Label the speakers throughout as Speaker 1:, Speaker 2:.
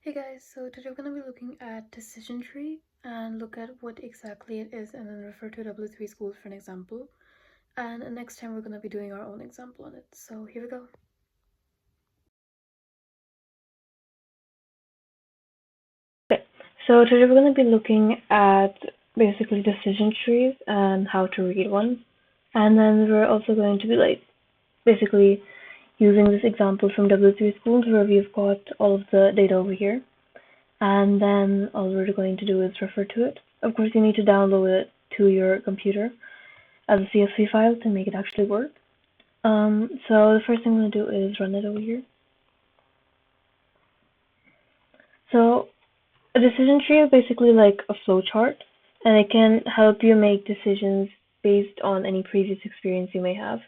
Speaker 1: Hey guys, so today we're going to be looking at decision tree and look at what exactly it is and then refer to W3 schools for an example. And next time we're going to be doing our own example on it. So here we go. Okay, so today we're going to be looking at basically decision trees and how to read one. And then we're also going to be basically using this example from W3 schools where we've got all of the data over here. And then all we're going to do is refer to it. Of course, you need to download it to your computer as a CSV file to make it actually work. So the first thing I'm going to do is run it over here. So a decision tree is basically like a flow chart, and it can help you make decisions based on any previous experience you may have.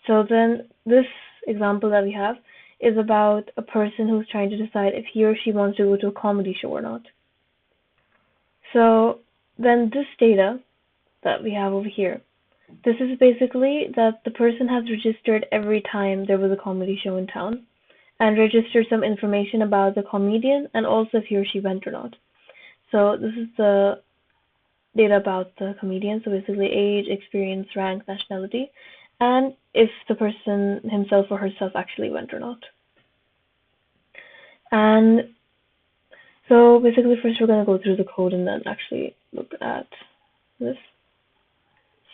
Speaker 1: So then this example that we have is about a person who's trying to decide if he or she wants to go to a comedy show or not. So then this data that we have over here, this is basically that the person has registered every time there was a comedy show in town and registered some information about the comedian and also if he or she went or not. So this is the data about the comedian, so basically age, experience, rank, nationality, and if the person himself or herself actually went or not. And so basically first we're going to go through the code and then actually look at this.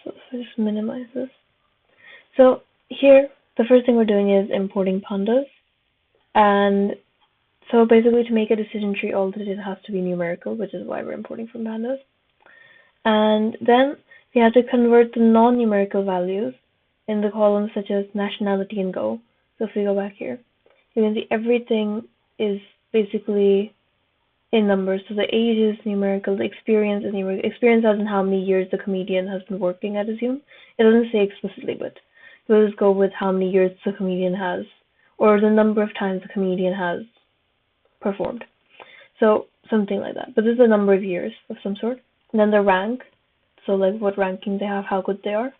Speaker 1: So let's just minimize this. So here, the first thing we're doing is importing pandas. And so basically to make a decision tree, all the data has to be numerical, which is why we're importing from pandas. And then we have to convert the non-numerical values in the columns such as nationality and go. So if we go back here, you can see everything is basically in numbers. So the age is numerical, the experience is numerical. Experience as in how many years the comedian has been working, I'd assume. It doesn't say explicitly, but we'll just go with how many years the comedian has, or the number of times the comedian has performed. So something like that. But this is a number of years of some sort. And then the rank, so like what ranking they have, how good they are.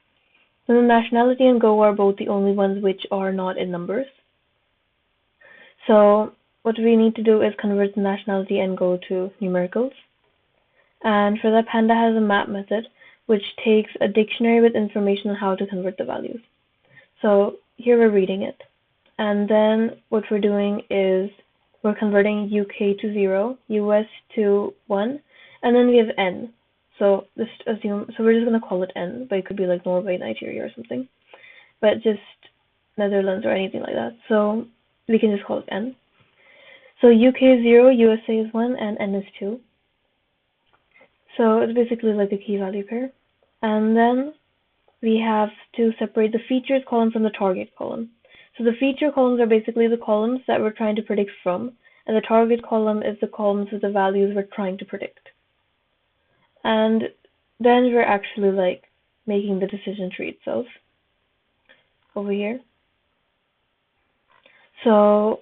Speaker 1: And the nationality and go are both the only ones which are not in numbers. So what we need to do is convert the nationality and go to numericals. And for that, Panda has a map method which takes a dictionary with information on how to convert the values. So here we're reading it. And then what we're doing is we're converting UK to 0, US to 1, and then we have N. So just assume, so we're just going to call it N, but it could be like Norway, Nigeria, or something. But just Netherlands or anything like that. So we can just call it N. So UK is 0, USA is 1, and N is 2. So it's basically like a key value pair. And then we have to separate the features column from the target column. So the feature columns are basically the columns that we're trying to predict from, and the target column is the columns with the values we're trying to predict. And then we're actually like making the decision tree itself over here. So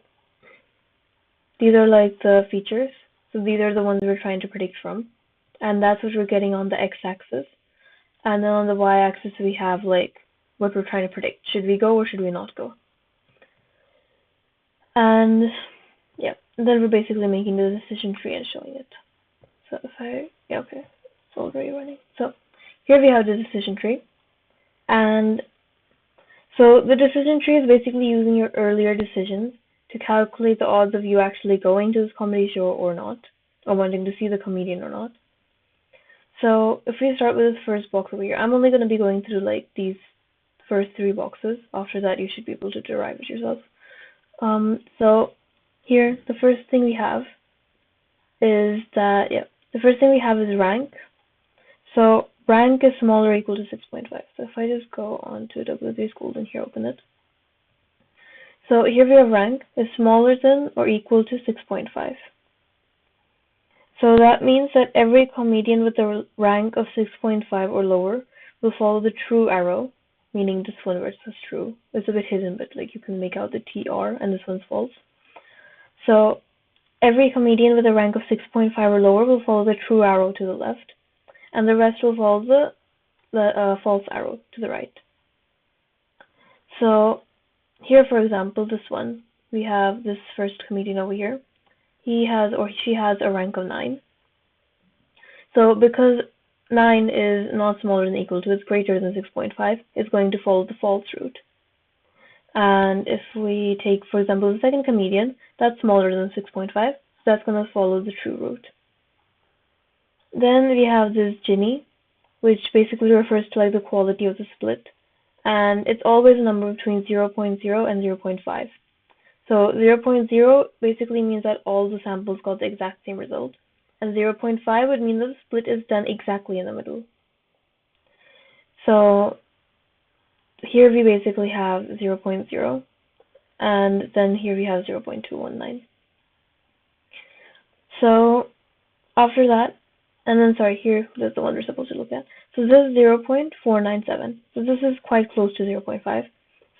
Speaker 1: these are like the features. So these are the ones we're trying to predict from. And that's what we're getting on the x-axis. And then on the y-axis we have like what we're trying to predict. Should we go or should we not go? And yeah, then we're basically making the decision tree and showing it. So if yeah, okay, it's already running. So here we have the decision tree. And so the decision tree is basically using your earlier decisions to calculate the odds of you actually going to this comedy show or not, or wanting to see the comedian or not. So if we start with this first box over here, I'm only going to be going through like these first 3 boxes. After that, you should be able to derive it yourself. So here, the first thing we have is that, the first thing we have is rank. So rank is smaller or equal to 6.5. So if I just go on to W3 schools and here open it. So here we have rank is smaller than or equal to 6.5. So that means that every comedian with a rank of 6.5 or lower will follow the true arrow, meaning this one where it says true. It's a bit hidden, but like you can make out the TR and this one's false. So every comedian with a rank of 6.5 or lower will follow the true arrow to the left, and the rest will follow the false arrow to the right. So here, for example, this one, we have this first comedian over here. he has or she has a rank of 9. So because 9 is not smaller than equal to, it's greater than 6.5, it's going to follow the false root. And if we take, for example, the second comedian, that's smaller than 6.5, so that's going to follow the true root. Then we have this Gini, which basically refers to like the quality of the split. And it's always a number between 0.0 and 0.5. So 0.0 basically means that all the samples got the exact same result. And 0.5 would mean that the split is done exactly in the middle. So here we basically have 0.0, and then here we have 0.219. So after that, and then sorry, here that's the one we're supposed to look at. So this is 0.497. So this is quite close to 0.5.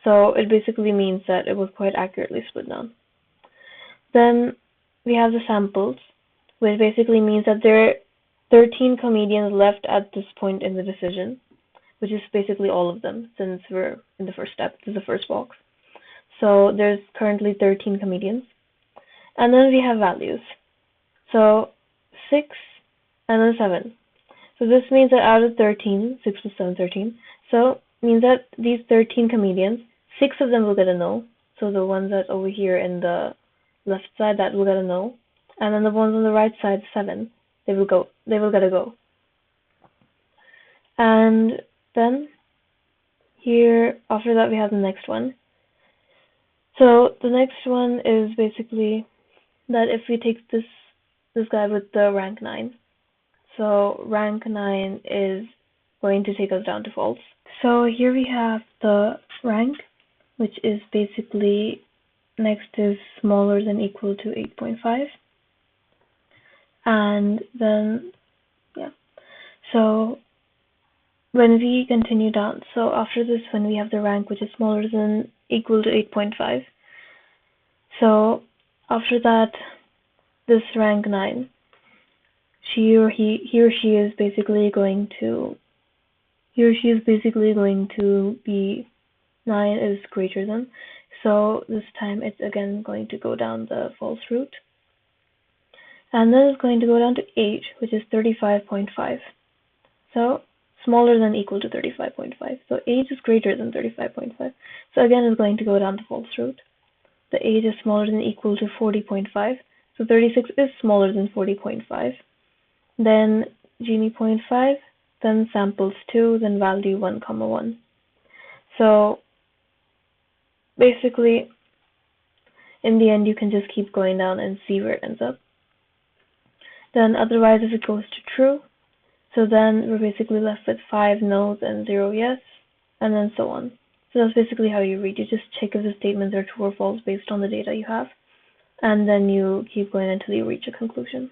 Speaker 1: So it basically means that it was quite accurately split down. Then we have the samples, which basically means that there are 13 comedians left at this point in the decision, which is basically all of them, since we're in the first step. This is the first box. So there's currently 13 comedians. And then we have values. So 6 and then 7. So this means that out of 13, 6 plus 7, 13. So it means that these 13 comedians, 6 of them will get a no. So the ones that over here in the left side, that will get a no. And then the ones on the right side, 7, they will get a go. And then here, after that, we have the next one. So the next one is basically that if we take this guy with the rank 9, so rank 9 is going to take us down to false. So here we have the rank, which is basically next is smaller than equal to 8.5. And then, yeah. So when we continue down, so after this, when we have the rank, which is smaller than equal to 8.5. So after that, this rank 9, he or she is basically going to be 9 is greater than. So this time it's again going to go down the false root. And then it's going to go down to 8, which is 35.5. So smaller than equal to 35.5. So 8 is greater than 35.5. So again it's going to go down to false root. The 8 is smaller than equal to 40.5. So 36 is smaller than 40.5. Then Gini 0.5, then samples 2, then value 1, 1. So basically, in the end, you can just keep going down and see where it ends up. Then otherwise, if it goes to true, so then we're basically left with 5 no's and 0 yes, and then so on. So that's basically how you read. You just check if the statements are true or false based on the data you have, and then you keep going until you reach a conclusion.